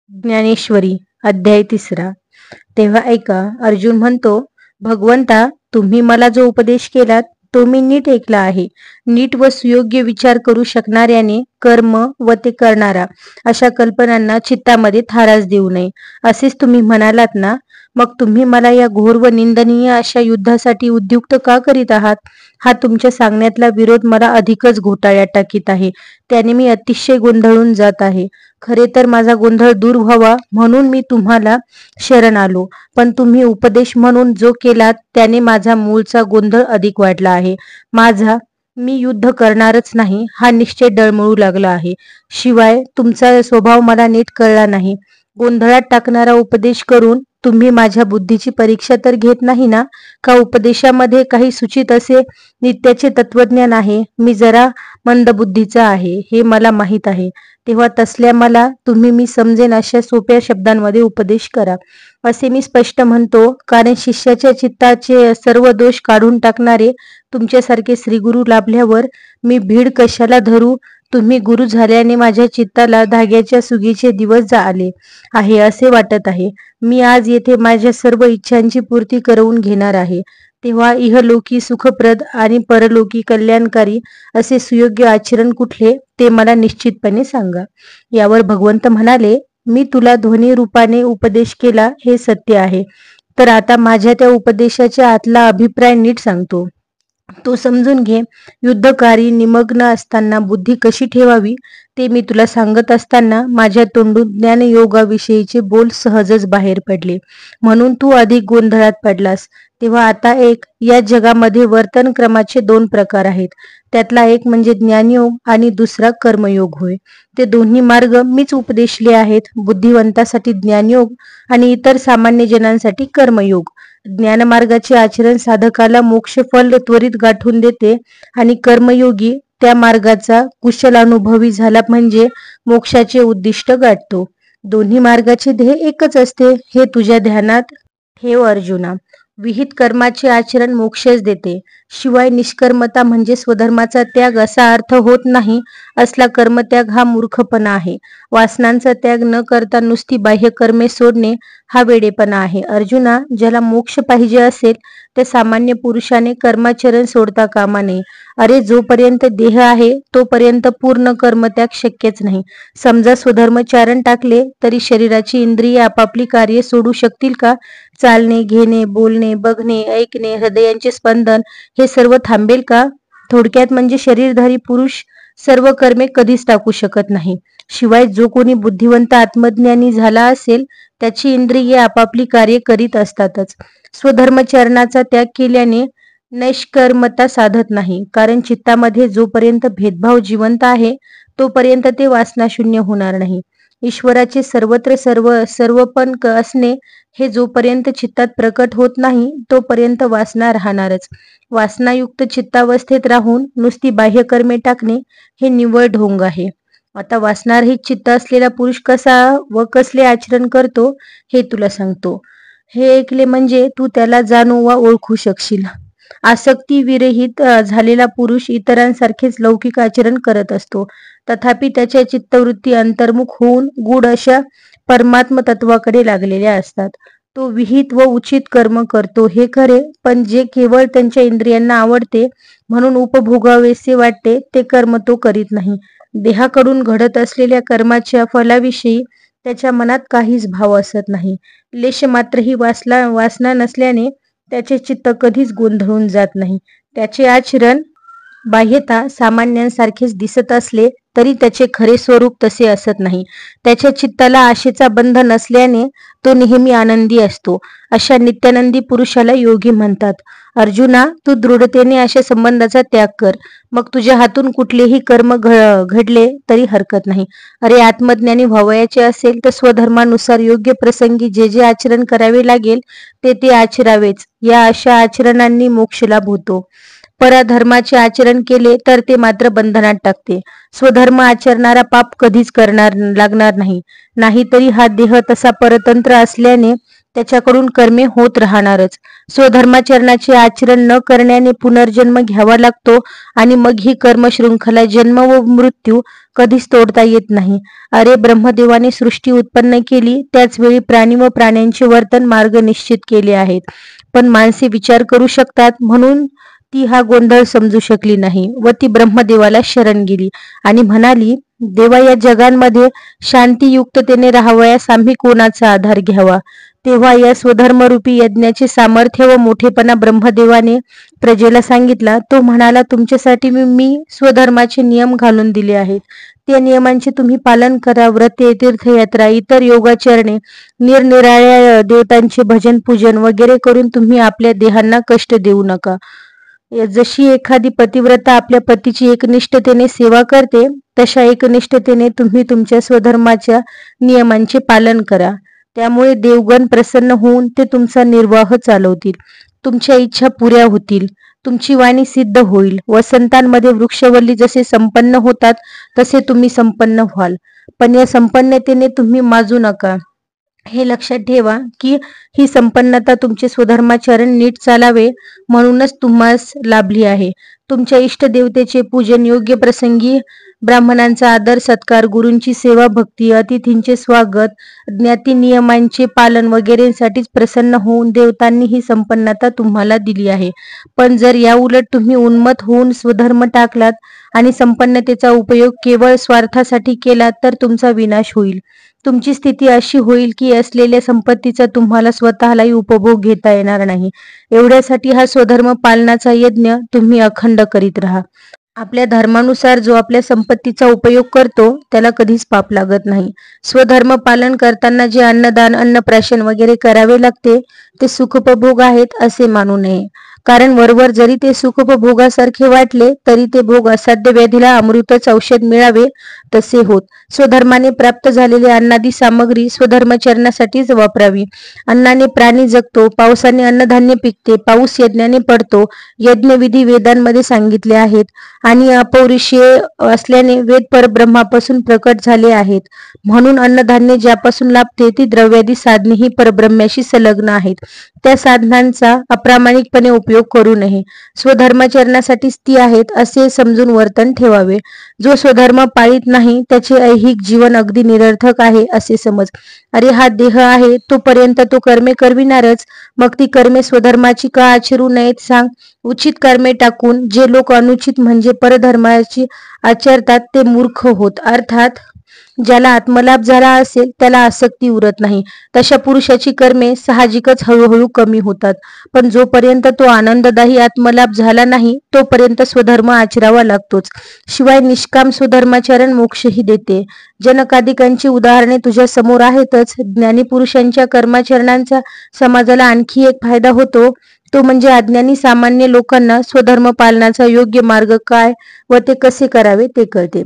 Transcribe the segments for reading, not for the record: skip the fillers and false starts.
ज्ञानेश्वरी अध्याय 3. तेव्हा ऐका, अर्जुन म्हणतो, भगवंता, तुम्ही मला जो उपदेश केलात तो मी नीट ऐकला आहे. नीट व सुयोग्य विचार करू शकणाऱ्याने कर्म व ते करणारा अशा कल्पनांना चित्तामध्ये थारास देऊ नये असेच तुम्ही म्हणालात ना. मग तुम्ही मला या घोर व निंदनीय अशा युद्धासाठी उद्युक्त का करीत आहात? हा तुमच्या सांगण्यातला विरोध मला अधिकच घोटाळ्यात टाकीत आहे. त्याने मी अतिशय गोंधळून जात आहे. खरे तर माझा गोंधळ दूर व्हावा म्हणून मी तुम्हाला शरण आलो, पण तुम्ही उपदेश म्हणून जो केलात त्याने माझा मूळचा गोंधळ अधिक वाढला आहे. मी युद्ध करणारच नाही हा निश्चय डळमळू लागला आहे. शिवाय तुमचा स्वभाव मला नीट कळला नाही. गोंधळात टाकणारा उपदेश करून तुम्ही माझ्या बुद्धीची परीक्षा तर घेत नाही ना? का उपदेशामध्ये काही सूचित असे नित्याचे तत्वज्ञान आहे? मी जरा मंदबुद्धीचा आहे हे मला माहीत आहे. तेव्हा तसल्या मला तुम्ही मी समजेन अशा सोप्या शब्दांमध्ये उपदेश करा असे मी स्पष्ट म्हणतो. कारण शिष्याच्या चित्ताचे सर्व दोष काढून टाकणारे तुमच्यासारखे श्रीगुरु लाभल्यावर मी भीड कशाला धरू? तुम्ही गुरु झाल्याने माझ्या चित्ताला धाग्याच्या सुगीचे दिवस आले आहे असे वाटत आहे. मी आज येथे माझ्या सर्व इच्छांची पूर्ती करवून घेणार आहे. तेव्हा इहलोकी सुखप्रद आणि परलोकी कल्याणकारी असे सुयोग्य आचरण कुठले ते मला निश्चितपणे सांगा. यावर भगवंत म्हणाले, मी तुला ध्वनी रूपाने उपदेश केला हे सत्य आहे. तर आता माझ्या त्या उपदेशाच्या आतला अभिप्राय नीट सांगतो, तो समजून घे. युद्धकारी निमग्न असताना बुद्धी कशी ठेवावी ते मी तुला सांगत असताना माझ्या तोंडून ज्ञानयोगाविषयीचे बोल सहजच बाहेर पडले, म्हणून तू अधिक गोंधळात पडलास. तेव्हा आता या जगामध्ये वर्तन क्रमाचे 2 प्रकार आहेत. त्यातला एक म्हणजे ज्ञानयोग आणि दुसरा कर्मयोग होय. ते दोन्ही मार्ग मीच उपदेशले आहेत. बुद्धिवंतासाठी ज्ञानयोग आणि इतर सामान्य जनांसाठी कर्मयोग. ज्ञानमार्गाचे आचरण साधकाला मोक्ष फल त्वरित गाठून देते आणि कर्मयोगी त्या मार्गाचा कुशल अनुभवी झाला म्हणजे मोक्षाचे उद्दिष्ट गाठतो. दोन्ही मार्गाचे ध्येय एकच असते हे तुझ्या ध्यानात ठेव अर्जुना. विहित कर्माचे आचरण मोक्षच देते. शिवाय निष्कर्मता म्हणजे स्वधर्माचा त्याग असा अर्थ होत नाही. असला कर्मत्याग हा मूर्खपणा आहे. वासनांचा त्याग न करता नुसती बाह्य कर्मे सोडणे हा वेडेपणा आहे. अर्जुना, ज्याला मोक्ष पाहिजे असेल त्या सामान्य पुरुषाने कर्माचरण सोडता कामा नये. अरे, जोपर्यंत देह आहे तोपर्यंत पूर्ण कर्मत्याग शक्यच नाही. समजा स्वधर्मचारण टाकले तरी शरीराची इंद्रिये आपापली कार्य सोडू शकतील का? चालणे, घेणे, बोलणे, बघणे, ऐकणे, हृदयांचे स्पंदन हे सर्व थांबेल का? थोडक्यात म्हणजे शरीरधारी पुरुष सर्व कर्मे कधीच टाकू शकत नाही. शिवाय जो कोणी बुद्धिवंत आत्मज्ञानी झाला असेल त्याची इंद्रिये आपापली कार्य करीत असतातच. स्वधर्मचरणाचा त्याग केल्याने नैष्कर्मता साधत नाही. कारण चित्तामध्ये जोपर्यंत भेदभाव जिवंत आहे तोपर्यंत ते वासनाशून्य होणार नाही. ईश्वराचे सर्वत्र सर्वपण असणे हे जोपर्यंत चित्तात प्रकट होत नाही तोपर्यंत वासना राहणारच. वासनायुक्त चित्तावस्थेत राहून नुसती बाह्यकर्मे टाकणे हे निव्वळ ढोंग आहे. आता वासनारहित चित्त असलेला पुरुष कसा व कसले आचरण करतो हे तुला सांगतो. हे ऐकले म्हणजे तू त्याला जाणू वा ओळखू शकशील. आसक्ती विरहित झालेला पुरुष इतरांसारखेच लौकिक आचरण करत असतो. तथापि त्याच्या चित्तवृत्ती अंतर्मुख होऊन गूढ अशा परमात्म तत्वाकडे लागलेल्या असतात. तो विहित व उचित कर्म करतो हे खरे, पण जे केवळ त्यांच्या इंद्रियांना आवडते म्हणून उपभोगावेसे वाटते ते कर्म तो करीत नाही. देहाकडून घडत असलेल्या कर्माच्या फलाविषयी त्याच्या मनात काहीच भाव असत नाही. लेश मात्रही वासना नसल्याने त्याचे चित्त कधीच गोंधळून जात नाही. त्याचे आचरण बाह्यता सामान्यांसारखेच दिसत असले तरी त्याचे खरे स्वरूप तसे असत नाही. त्याच्या चित्ताला आशेचा बंध नसल्याने तो नेहमी आनंदी असतो. अशा नित्यानंदी पुरुषाला योगी म्हणतात. अर्जुना, तू दृढतेने अशा संबंधाचा त्याग कर. मग तुझ्या हातून कुठलेही कर्म घडले तरी हरकत नाही. अरे, आत्मज्ञानी व्हावयाचे असेल तर स्वधर्मानुसार योग्य प्रसंगी जे जे आचरण करावे लागेल ते आचरावेच. या अशा आचरणांनी मोक्ष लाभ होतो. परधर्माचे आचरण केले तर ते मात्र बंधनात टाकते. स्वधर्म आचरणारा पाप कधीच लागणार नाही. नाहीतरी हा देह तसा परतंत्र असल्याने त्याच्याकडून कर्मे होत राहणारच. स्वधर्माचरणाचे आचरण न करण्याने पुनर्जन्म घ्यावा लागतो आणि मग ही कर्म शृंखला जन्म व मृत्यू कधीच तोडता येत नाही. अरे, ब्रह्मदेवाने सृष्टी उत्पन्न केली, त्याच वेळी प्राणी व प्राण्यांचे वर्तन मार्ग निश्चित केले आहेत. पण माणसे विचार करू शकतात म्हणून ती हा गोंधळ समजू शकली नाही व ती ब्रह्मदेवाला शरण गेली आणि म्हणाली, देवा, या जगांमध्ये शांतियुक्ततेने राहावयास आम्ही कोणाचा आधार घ्यावा? तेव्हा या स्वधर्मरूपी यज्ञाचे सामर्थ्य व मोठेपणा ब्रह्मदेवाने प्रजेला सांगितला. तो म्हणाला, तुमच्यासाठी मी स्वधर्माचे नियम घालून दिले आहेत. त्या नियमांचे तुम्ही पालन करा. व्रते, तीर्थयात्रा, इतर योगाचरणे, निरनिराळ्या देवतांचे भजन पूजन वगैरे करून तुम्ही आपल्या देहांना कष्ट देऊ नका. जशी एखादी पतिव्रता आपल्या पतीची एकनिष्ठतेने सेवा करते, तशा एकनिष्ठतेने तुम्ही तुमच्या स्वधर्माच्या नियमांचे पालन करा. त्यामुळे देवगण प्रसन्न होऊन ते तुमचा निर्वाह चालवतील, तुमच्या इच्छा पुऱ्या होतील, तुमची वाणी सिद्ध होईल. वसंतांमध्ये वृक्षवल्ली जसे संपन्न होतात तसे तुम्ही संपन्न व्हाल. पण या संपन्नतेने तुम्ही माजू नका. हे लक्षात ठेवा की ही संपन्नता तुमचे स्वधर्माचरण नीट चालावे म्हणूनच तुम्हास लाभली आहे. तुमच्या इष्टदेवतेचे पूजन, योग्य प्रसंगी ब्राह्मणांचा आदर सत्कार, गुरूंची सेवा भक्ती, अतिथींचे स्वागत, ज्ञाती नियमांचे पालन वगैरेंसाठीच प्रसन्न होऊन देवतांनी ही संपन्नता तुम्हाला दिली आहे. पण जर याउलट तुम्ही उन्मत्त होऊन स्वधर्म टाकलात आणि संपन्नतेचा उपयोग केवळ स्वार्थासाठी केलात तर तुमचा विनाश होईल. तुमची स्थिती अशी होईल की असलेल्या संपत्तीचा तुम्हाला स्वतःलाही उपभोग घेता येणार नाही. एवढ्यासाठी हा स्वधर्म पालनाचा यज्ञ तुम्ही अखंड करीत राहा. आपल्या धर्मानुसार जो आपल्या संपत्तीचा उपयोग करतो त्याला कधीच पाप लागत नाही. स्वधर्म पालन करताना जे अन्नदान, अन्नप्राशन वगैरे करावे लागते ते सुखोपभोग आहेत असे मानू नये. कारण वरवर जरी ते सुखोपभोगासारखे वाटले तरी ते भोग असाध्य व्याधीला अमृतच औषध मिळावे तसे होत. स्वधर्माने प्राप्त झालेली अन्नादी सामग्री स्वधर्मचरणासाठीच वापरावी. अन्नाने प्राणी जगतो, पावसाने अन्नधान्य पिकते, पाऊस यज्ञाने पडतो. यज्ञविधी वेदांमध्ये सांगितले आहेत आणि अपौरुषीय असल्याने वेद परब्रह्मापासून प्रकट झाले आहेत. म्हणून अन्नधान्य ज्यापासून लाभते ती द्रव्यादी साधनेही परब्रह्म्याशी संलग्न आहेत. त्या साधनांचा अप्रामाणिकपणे उपयोग करू नये. स्वधर्माचरणासाठीच ती आहेत असे समजून वर्तन ठेवावे. जो स्वधर्म पाळीत नाही त्याचे ऐहिक जीवन अगदी निरर्थक आहे असे समज. अरे, हा देह आहे तोपर्यंत तो कर्मे करविणारच. मग ती कर्मे स्वधर्माची का आचरू नयेत सांग. उचित कर्मे टाकून जे लोक अनुचित म्हणजे परधर्माची आचरतात ते मूर्ख होत. अर्थात ज्याला आत्मलाभ झाला असेल त्याला आसक्ती उरत नाही. तशा पुरुषाची कर्मे साहजिकच हळूहळू कमी होतात. पण जोपर्यंत तो आनंददायी आत्मलाभ झाला नाही तोपर्यंत स्वधर्म आचरावा लागतोच. शिवाय निष्काम स्वधर्माचरण मोक्षही देते. जनकादिकांची उदाहरणे तुझ्या समोर आहेतच. ज्ञानी पुरुषांच्या कर्माचरणांचा समाजाला आणखी एक फायदा होतो. तो म्हणजे अज्ञानी सामान्य लोकांना स्वधर्म पालनाचा योग्य मार्ग काय व ते कसे करावे ते कळते.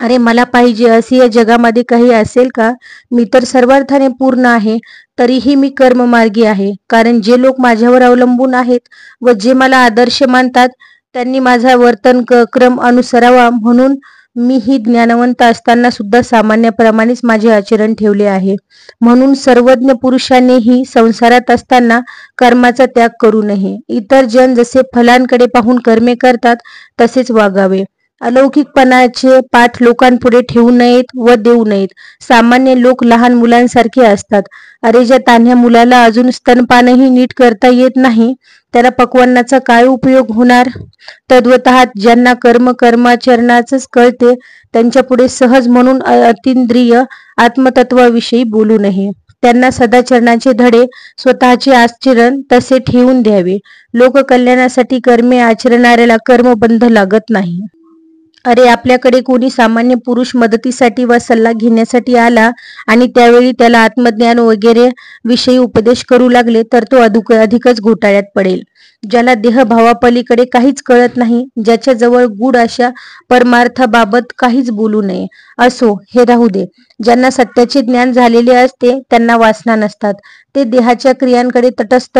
अरे, मला पाहिजे असे या जगामध्ये काही असेल का? मी तर सर्वार्थाने पूर्ण आहे, तरीही मी कर्ममार्गी आहे. कारण जे लोक माझ्यावर अवलंबून आहेत व जे मला आदर्श मानतात त्यांनी माझा वर्तन क्रम अनुसरावा म्हणून मी ही ज्ञानवंत असताना सुद्धा सामान्याप्रमाणेच माझे आचरण ठेवले आहे. म्हणून सर्वज्ञ पुरुषांनीही संसारात असताना कर्माचा त्याग करू नये. इतर जन जसे फलांकडे पाहून कर्मे करतात तसेच वागावे. अलौकिकपणाचे पाठ लोकांपुढे ठेवू नयेत व देऊ नयेत. सामान्य लोक लहान मुलांसारखे असतात. अरे, ज्या तान्ह्या मुलाला अजून स्तनपानही नीट करता येत नाही त्याला पक्वान्नाचा काय उपयोग होणार? तद्वतः ज्यांना कर्माचरणाच कळते त्यांच्यापुढे सहज म्हणून अतींद्रिय आत्मतत्वाविषयी बोलू नये. त्यांना सदाचरणाचे धडे स्वतःचे आचरण तसे ठेवून द्यावे. लोककल्याणासाठी कर्मे आचरणाऱ्याला कर्मबंध लागत नाही. अरे, आपल्याकडे कोणी सामान्य पुरुष मदतीसाठी वा सल्ला घेण्यासाठी आला आणि त्यावेळी त्याला आत्मज्ञान वगैरे विषयी उपदेश करू लागले तर तो अधिकच घोटाळ्यात पडेल. ज्याला देहभावापलीकडे काहीच कळत नाही, ज्याच्याजवळ गूढ अशा परमार्थाबाबत काहीच बोलू नये. असो, हे राहू दे. ज्यांना सत्याचे ज्ञान झालेले असते त्यांना वासना नसतात. ते देहाच्या क्रियांकडे तटस्थ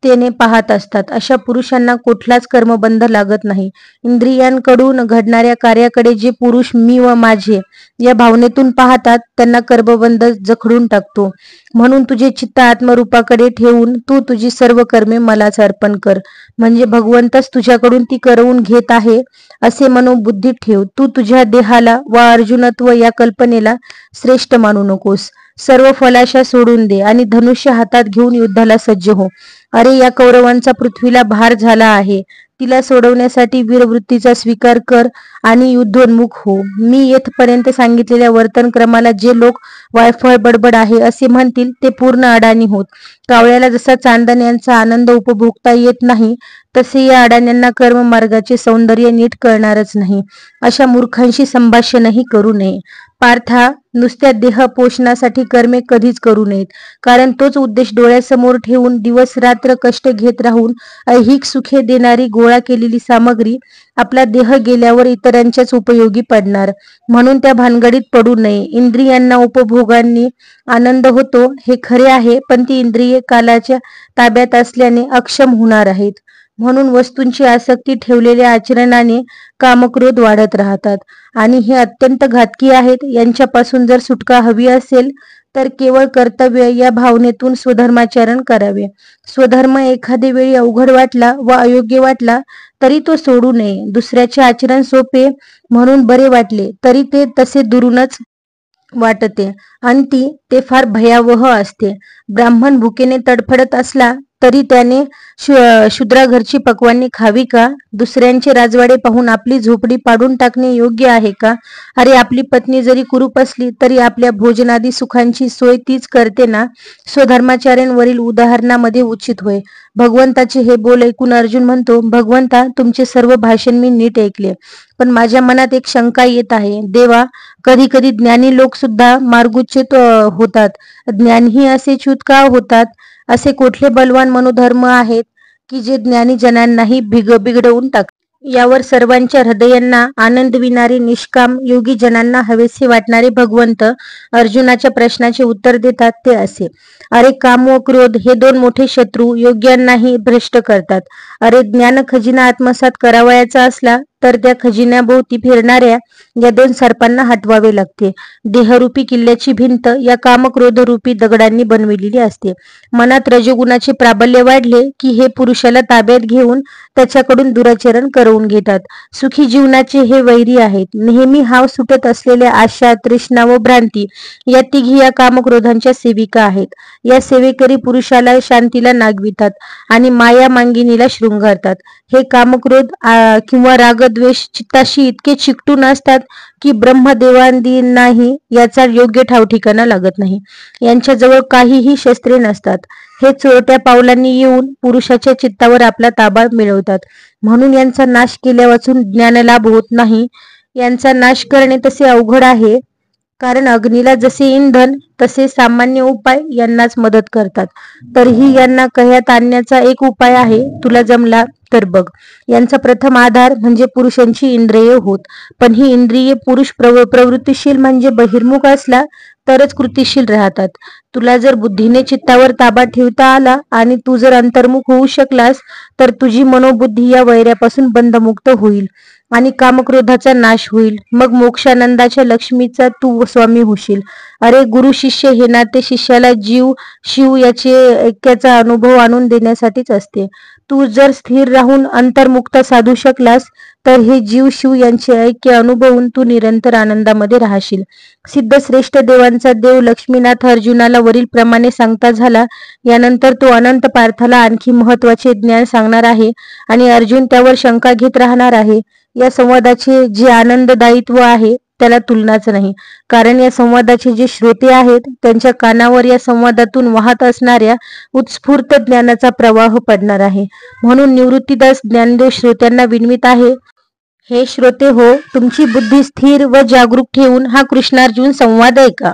तेने पाहत असतात अशा पुरुषांना कुठलाच कर्मबंध लागत नाही. इंद्रियांकडून घडणाऱ्या कार्याकडे जे पुरुष मी व माझे या भावनेतून पाहतात त्यांना कर्मबंध जखडून टाकतो. म्हणून तुझे चित्त आत्मरूपाकडे ठेवून तू तुझी सर्व कर्मे मलाच अर्पण कर. म्हणजे भगवंतच तुझ्याकडून ती करवून घेत आहे असे मनोबुद्धीत ठेव. तू तुझ्या देहाला व अर्जुनत्व या कल्पनेला श्रेष्ठ मानू नकोस. सर्व फलाशा सोडून दे आणि धनुष्य हातात घेऊन युद्धाला सज्ज हो. अरे या कौरवांचा पृथ्वीला भार झाला आहे. तिला सोडवण्यासाठी वीरवृत्तीचा स्वीकार कर आणि युद्धोन्मुख हो. मी येथपर्यंत सांगितलेल्या वर्तन क्रमाला जे लोक वायफळ बडबड आहे असे म्हणतील ते पूर्ण अडाणी होत. कावळ्याला जसा चांदण्यांचा आनंद उपभोगता येत नाही तसे या अडाण्यांना कर्ममार्गाचे सौंदर्य नीट कळणारच नाही. अशा मूर्खांशी संभाषणही करू नये. पार्था, नुसत्या देह पोषणासाठी कर्मे कधीच करू नयेत. कारण तोच उद्देश डोळ्यासमोर ठेवून दिवस रात्र कष्ट घेत राहून ऐहिक सुखे देणारी गोळा केलेली सामग्री आपला देह गेल्यावर इतरांच्याच उपयोगी पडणार. म्हणून त्या भानगडीत पडू नये. इंद्रियांना उपभोगांनी आनंद होतो हे खरे आहे, पण ती इंद्रिये कालाच्या ताब्यात असल्याने अक्षम होणार आहेत. म्हणून वस्तूंची आसक्ती ठेवलेल्या आचरणाने कामक्रोध वाढत राहतात आणि हे अत्यंत घातकी आहेत. यांच्यापासून जर सुटका हवी असेल तर केवळ कर्तव्य या भावनेतून स्वधर्माचरण करावे. स्वधर्म एखादे वेळी अवघड वाटला व अयोग्य वाटला तरी तो सोडू नये. दुसऱ्याचे आचरण सोपे म्हणून बरे वाटले तरी ते तसे दुरूनच वाटते आणि ते फार भयावह असते. ब्राह्मण भुकेने तडफडत असला तरी त्याने शूद्राघरची पक्वान्ने खावी का? दुसऱ्यांचे राजवाडे पाहून आपली झोपडी पाडून टाकणे योग्य आहे का? अरे आपली पत्नी जरी कुरूप असली तरी आपल्या भोजनादी सुखांची सोय तीच करते ना. स्वधर्माचार्यांवरील उदाहरणामध्ये उचित होय. भगवंताचे हे बोल ऐकून अर्जुन म्हणतो, भगवंता तुमचे सर्व भाषण मी नीट ऐकले, पण माझ्या मनात एक शंका येत आहे. देवा, कधी कधी ज्ञानी लोक सुद्धा मार्गोच्युत होतात. ज्ञानीही असे च्युत का होतात? असे कुठले बलवान मनोधर्म आहेत की जे ज्ञानी जनांनाही बिघडवून टाकतात? यावर सर्वांच्या हृदयांना आनंद विणारे निष्काम योगी जनांना हवेसे वाटणारे भगवंत अर्जुनाच्या प्रश्नाचे उत्तर देतात ते असे. अरे काम व क्रोध हे दोन मोठे शत्रू योग्यांनाही भ्रष्ट करतात. अरे ज्ञान खजिना आत्मसात करावयाचा असला तर त्या खजिन्याभोवती फिरणाऱ्या या दोन सर्पांना हटवावे लागते. देहरूपी किल्ल्याची भिंत या कामक्रोधरूपी दगडांनी बनविलेली असते. मनात रजोगुणाचे प्राबल्य वाढले की हे पुरुषाला ताब्यात घेऊन त्याच्याकडून दुराचरण करवून घेतात. सुखी जीवनाचे हे वैरी आहेत. नेहमी हाव सुटत असलेल्या आशा, तृष्णा व भ्रांती या तिघी या कामक्रोधांच्या सेविका आहेत. या सेवेकरी पुरुषाला शांतीला नागवितात आणि माया मांगिनीला शृंगारतात. हे कामक्रोध किंवा रागद्वेष चित्ताशी इतके चिकटून असतात की ब्रह्मदेवांदींनाही याचा योग्य ठाव ठिकाणा लागत नाही. यांच्याजवळ काहीही शस्त्रे नसतात. हे चोरट्या पावलांनी येऊन पुरुषाच्या चित्तावर आपला ताबा मिळवतात. म्हणून यांचा नाश केल्यावाचून ज्ञानलाभ होत नाही. यांचा नाश करणे तसे अवघड आहे, कारण अग्नीला जसे इंधन तसे सामान्य उपाय यांनाच मदत करतात. तरीही यांना कह्यात आणण्याचा एक उपाय आहे, तुला जमला तर बघ. यांचा प्रथम आधार म्हणजे पुरुषांची इंद्रिये होत. पण ही इंद्रिये पुरुष प्रवृत्तीशील म्हणजे बहिर्मुख असला तरच कृतिशील राहतात. तुला जर बुद्धीने चित्तावर ताबा ठेवता आला आणि तू जर अंतर्मुख होऊ शकलास तर तुझी मनोबुद्धी या वैऱ्यापासून बंधमुक्त होईल आणि कामक्रोधाचा नाश होईल. मग मोक्षानंदाच्या लक्ष्मीचा तू स्वामी होशील. अरे गुरु शिष्य हे नाते शिष्याला जीव शिव याचे ऐक्याचा अनुभव आणून देण्यासाठीच असते. तू जर स्थिर राहून अंतर्मुक्त साधू शकलास तर हे जीव शिव यांचे ऐक्य अनुभवून तू निरंतर आनंदामध्ये राहशील. सिद्ध श्रेष्ठ देवांचा देव लक्ष्मीनाथ अर्जुनाला वरील प्रमाणे सांगता झाला. यानंतर तो अनंत पार्थाला आणखी महत्वाचे ज्ञान सांगणार आहे आणि अर्जुन त्यावर शंका घेत राहणार आहे. या संवादाचे जे आनंददायित्व आहे त्याला तुलनाच नाही, कारण या संवादाचे जे श्रोते आहेत त्यांच्या कानावर या संवादातून वाहत असणाऱ्या उत्स्फूर्त ज्ञानाचा प्रवाह पडणार आहे. म्हणून निवृत्तीदास ज्ञानदेव श्रोत्यांना विनवित आहे, हे श्रोते हो, तुमची बुद्धी स्थिर व जागरूक ठेवून हा कृष्णार्जुन संवाद ऐका.